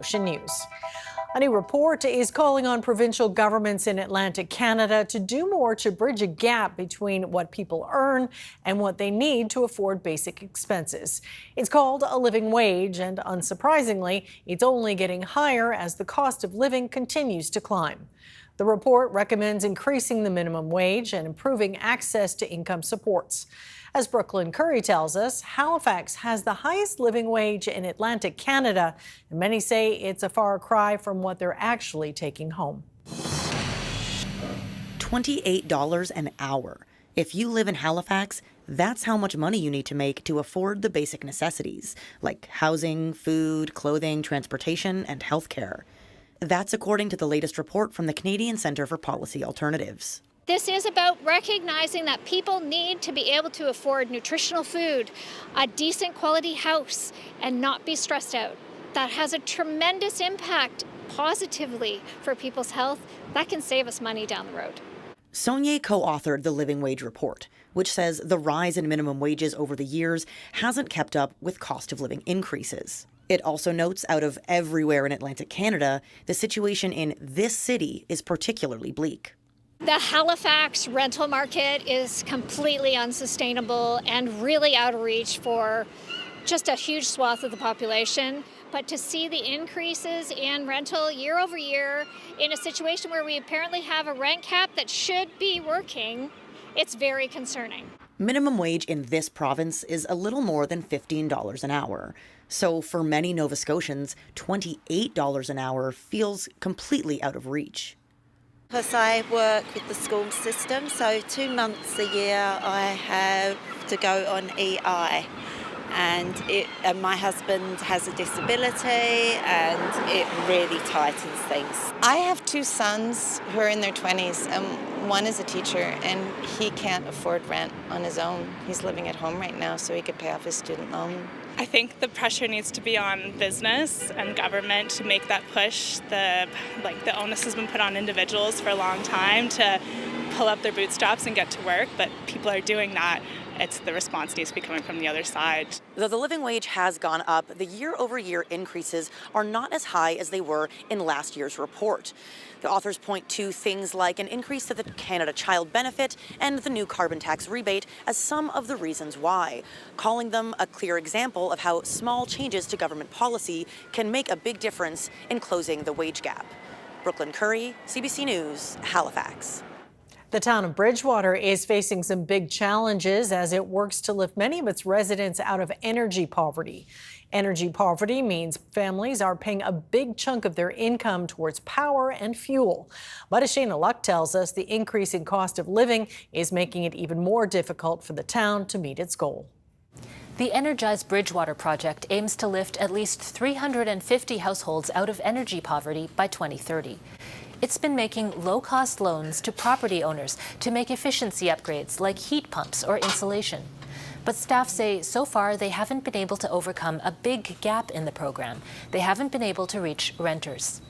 News. A new report is calling on provincial governments in Atlantic Canada to do more to bridge a gap between what people earn and what they need to afford basic expenses. It's called a living wage, and unsurprisingly, it's only getting higher as the cost of living continues to climb. The report recommends increasing the minimum wage and improving access to income supports. As Brooklyn Curry tells us, Halifax has the highest living wage in Atlantic Canada, and many say it's a far cry from what they're actually taking home. $28 an hour. If you live in Halifax, that's how much money you need to make to afford the basic necessities, like housing, food, clothing, transportation, and healthcare. That's according to the latest report from the Canadian Centre for Policy Alternatives. This is about recognizing that people need to be able to afford nutritional food, a decent quality house, and not be stressed out. That has a tremendous impact positively for people's health. That can save us money down the road. Saulnier co-authored the Living Wage Report, which says the rise in minimum wages over the years hasn't kept up with cost of living increases. It also notes out of everywhere in Atlantic Canada, the situation in this city is particularly bleak. The Halifax rental market is completely unsustainable and really out of reach for just a huge swath of the population. But to see the increases in rental year over year in a situation where we apparently have a rent cap that should be working, it's very concerning. Minimum wage in this province is a little more than $15 an hour. So for many Nova Scotians, $28 an hour feels completely out of reach. Because I work with the school system, so 2 months a year I have to go on EI. And my husband has a disability and it really tightens things. I have 2 sons who are in their 20s and one is a teacher and he can't afford rent on his own. He's living at home right now so he could pay off his student loan. I think the pressure needs to be on business and government to make that push. The onus has been put on individuals for a long time to pull up their bootstraps and get to work, but people are doing that. The response needs to be coming from the other side. Though the living wage has gone up, the year-over-year increases are not as high as they were in last year's report. The authors point to things like an increase to the Canada Child Benefit and the new carbon tax rebate as some of the reasons why, calling them a clear example of how small changes to government policy can make a big difference in closing the wage gap. Brooklyn Curry, CBC News, Halifax. The town of Bridgewater is facing some big challenges as it works to lift many of its residents out of energy poverty. Energy poverty means families are paying a big chunk of their income towards power and fuel. But as Shayna Luck tells us, the increase in cost of living is making it even more difficult for the town to meet its goal. The Energize Bridgewater project aims to lift at least 350 households out of energy poverty by 2030. It's been making low-cost loans to property owners to make efficiency upgrades like heat pumps or insulation. But staff say so far they haven't been able to overcome a big gap in the program. They haven't been able to reach renters.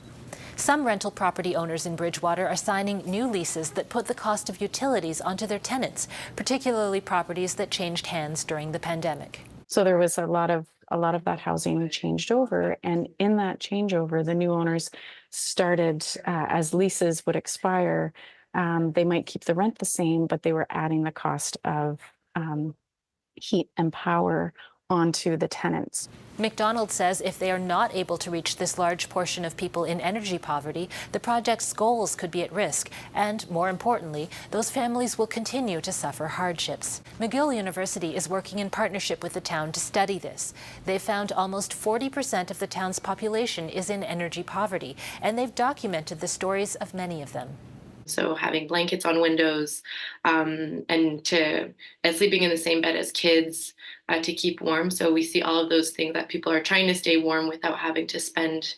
Some rental property owners in Bridgewater are signing new leases that put the cost of utilities onto their tenants, particularly properties that changed hands during the pandemic. So there was a lot of that housing changed over, and in that changeover, the new owners started, as leases would expire, they might keep the rent the same, but they were adding the cost of heat and power onto the tenants. McDonald says if they are not able to reach this large portion of people in energy poverty, the project's goals could be at risk. And more importantly, those families will continue to suffer hardships. McGill University is working in partnership with the town to study this. They've found almost 40% of the town's population is in energy poverty, and they've documented the stories of many of them. So having blankets on windows and sleeping in the same bed as kids to keep warm. So we see all of those things that people are trying to stay warm without having to spend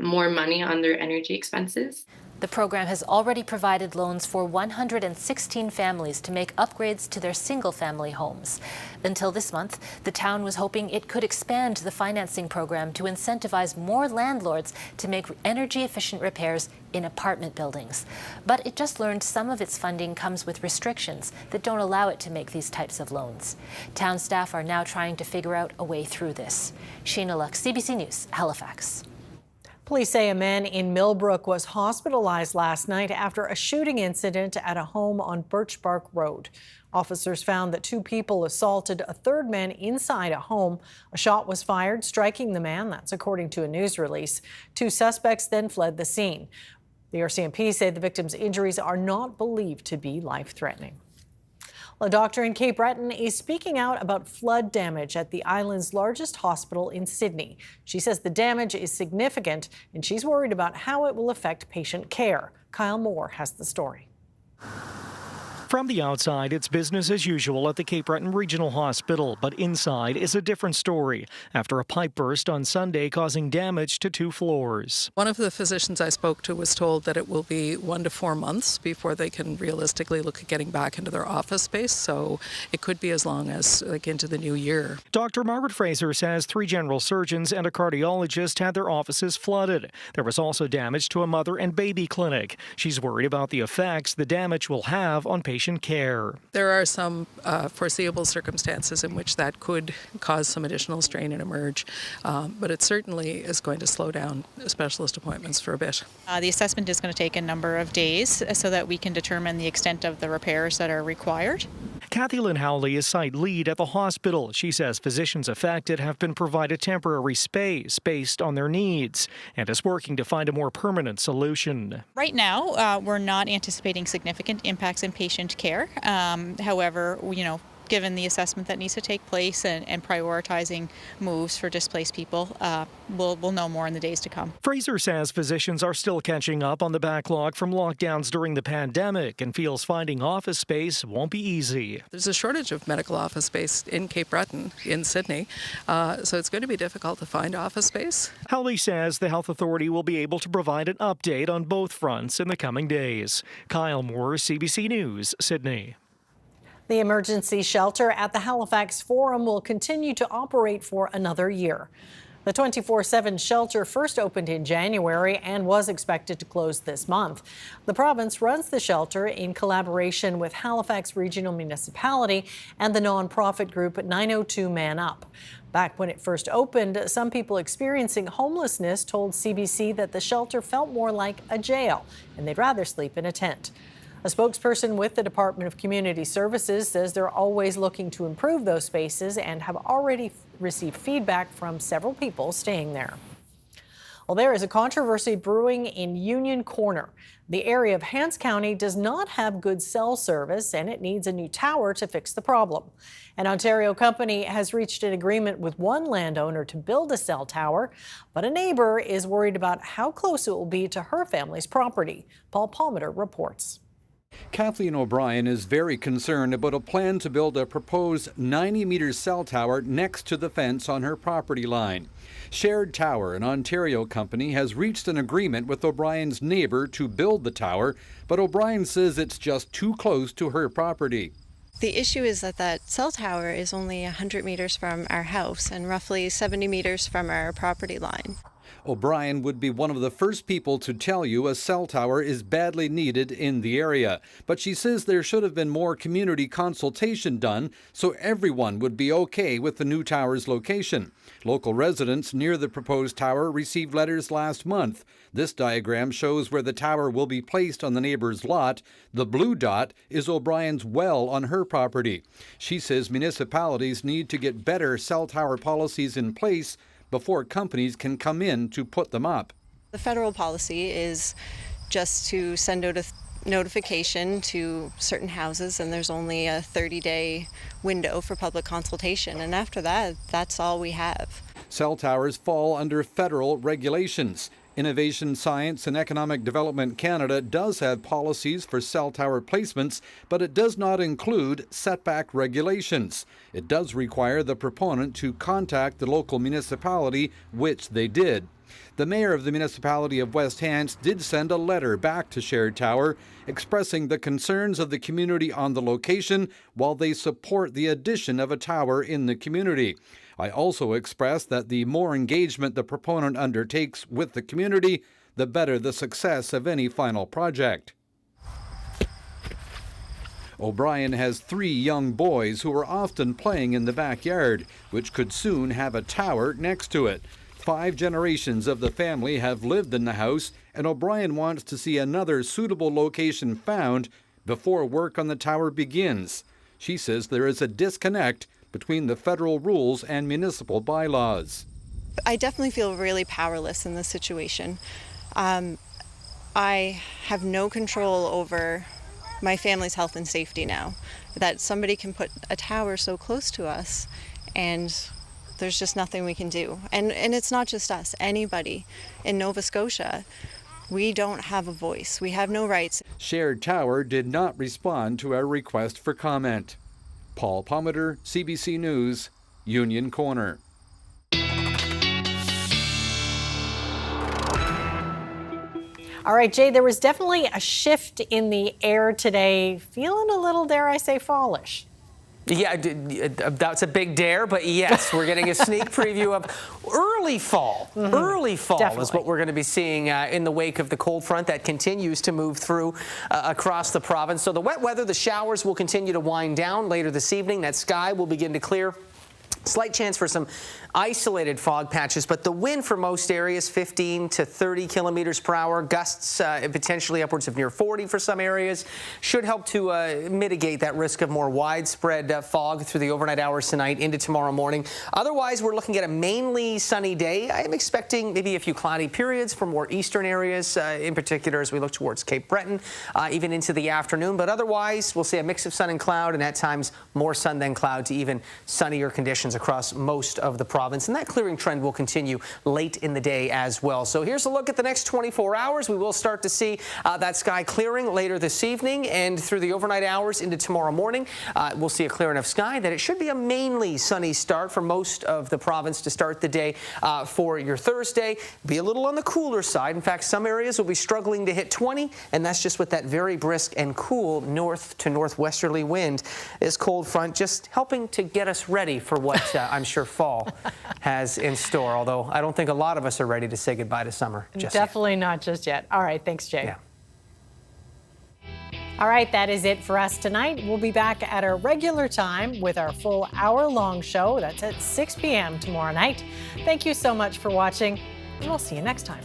more money on their energy expenses. The program has already provided loans for 116 families to make upgrades to their single-family homes. Until this month, the town was hoping it could expand the financing program to incentivize more landlords to make energy-efficient repairs in apartment buildings. But it just learned some of its funding comes with restrictions that don't allow it to make these types of loans. Town staff are now trying to figure out a way through this. Sheena Luck, CBC News, Halifax. Police say a man in Millbrook was hospitalized last night after a shooting incident at a home on Birch Bark Road. Officers found that two people assaulted a third man inside a home. A shot was fired, striking the man. That's according to a news release. Two suspects then fled the scene. The RCMP say the victim's injuries are not believed to be life-threatening. A doctor in Cape Breton is speaking out about flood damage at the island's largest hospital in Sydney. She says the damage is significant and she's worried about how it will affect patient care. Kyle Moore has the story. From the outside, it's business as usual at the Cape Breton Regional Hospital, but inside is a different story after a pipe burst on Sunday causing damage to 2 floors. One of the physicians I spoke to was told that it will be 1 to 4 months before they can realistically look at getting back into their office space, so it could be as long as into the new year. Dr. Margaret Fraser says 3 general surgeons and a cardiologist had their offices flooded. There was also damage to a mother and baby clinic. She's worried about the effects the damage will have on patient care. There are some foreseeable circumstances in which that could cause some additional strain and emerge, but it certainly is going to slow down specialist appointments for a bit. The assessment is going to take a number of days so that we can determine the extent of the repairs that are required. Kathy Lynn Howley is site lead at the hospital. She says physicians affected have been provided temporary space based on their needs and is working to find a more permanent solution. Right now, we're not anticipating significant impacts in patient care. However, given the assessment that needs to take place and prioritizing moves for displaced people, we'll know more in the days to come. Fraser says physicians are still catching up on the backlog from lockdowns during the pandemic and feels finding office space won't be easy. There's a shortage of medical office space in Cape Breton, in Sydney, so it's going to be difficult to find office space. Howley says the health authority will be able to provide an update on both fronts in the coming days. Kyle Moore, CBC News, Sydney. The emergency shelter at the Halifax Forum will continue to operate for another year. The 24/7 shelter first opened in January and was expected to close this month. The province runs the shelter in collaboration with Halifax Regional Municipality and the nonprofit group 902 Man Up. Back when it first opened, some people experiencing homelessness told CBC that the shelter felt more like a jail and they'd rather sleep in a tent. A spokesperson with the Department of Community Services says they're always looking to improve those spaces and have already received feedback from several people staying there. Well, there is a controversy brewing in Union Corner. The area of Hants County does not have good cell service and it needs a new tower to fix the problem. An Ontario company has reached an agreement with one landowner to build a cell tower, but a neighbor is worried about how close it will be to her family's property. Paul Palmeter reports. Kathleen O'Brien is very concerned about a plan to build a proposed 90-meter cell tower next to the fence on her property line. Shared Tower, an Ontario company, has reached an agreement with O'Brien's neighbor to build the tower, but O'Brien says it's just too close to her property. The issue is that cell tower is only 100 meters from our house and roughly 70 meters from our property line. O'Brien would be one of the first people to tell you a cell tower is badly needed in the area. But she says there should have been more community consultation done so everyone would be okay with the new tower's location. Local residents near the proposed tower received letters last month. This diagram shows where the tower will be placed on the neighbor's lot. The blue dot is O'Brien's well on her property. She says municipalities need to get better cell tower policies in place before companies can come in to put them up. The federal policy is just to send out a notification to certain houses, and there's only a 30-day window for public consultation, and after that, that's all we have. Cell towers fall under federal regulations. Innovation, Science and Economic Development Canada does have policies for cell tower placements, but it does not include setback regulations. It does require the proponent to contact the local municipality, which they did. The mayor of the municipality of West Hants did send a letter back to Shared Tower expressing the concerns of the community on the location while they support the addition of a tower in the community. I also expressed that the more engagement the proponent undertakes with the community, the better the success of any final project. O'Brien has 3 young boys who are often playing in the backyard, which could soon have a tower next to it. 5 generations of the family have lived in the house, and O'Brien wants to see another suitable location found before work on the tower begins. She says there is a disconnect between the federal rules and municipal bylaws. I definitely feel really powerless in this situation. I have no control over my family's health and safety now. That somebody can put a tower so close to us and there's just nothing we can do. And it's not just us, anybody in Nova Scotia. We don't have a voice. We have no rights. Shared Tower did not respond to our request for comment. Paul Pometer, CBC News, Union Corner. All right, Jay, there was definitely a shift in the air today, feeling a little, dare I say, fallish. Yeah, that's a big dare, but yes, we're getting a sneak preview of early fall. Early fall is what we're going to be seeing in the wake of the cold front that continues to move through across the province. So the wet weather, the showers will continue to wind down later this evening. That sky will begin to clear. Slight chance for some isolated fog patches, but the wind for most areas 15 to 30 kilometers per hour, gusts potentially upwards of near 40 for some areas, should help to mitigate that risk of more widespread fog through the overnight hours tonight into tomorrow morning. Otherwise, we're looking at a mainly sunny day. I am expecting maybe a few cloudy periods for more eastern areas, in particular as we look towards Cape Breton, even into the afternoon. But otherwise, we'll see a mix of sun and cloud, and at times more sun than cloud to even sunnier conditions across most of the province. And that clearing trend will continue late in the day as well. So here's a look at the next 24 hours. We will start to see that sky clearing later this evening and through the overnight hours into tomorrow morning. We'll see a clear enough sky that it should be a mainly sunny start for most of the province to start the day for your Thursday. Be a little on the cooler side. In fact, some areas will be struggling to hit 20, and that's just with that very brisk and cool north to northwesterly wind. This cold front just helping to get us ready for what I'm sure fall has in store, although I don't think a lot of us are ready to say goodbye to summer just Definitely yet. not just yet. All right, thanks, Jay. Yeah. All right, that is it for us tonight. We'll be back at our regular time with our full hour-long show. That's at 6 p.m. tomorrow night. Thank you so much for watching, and we'll see you next time.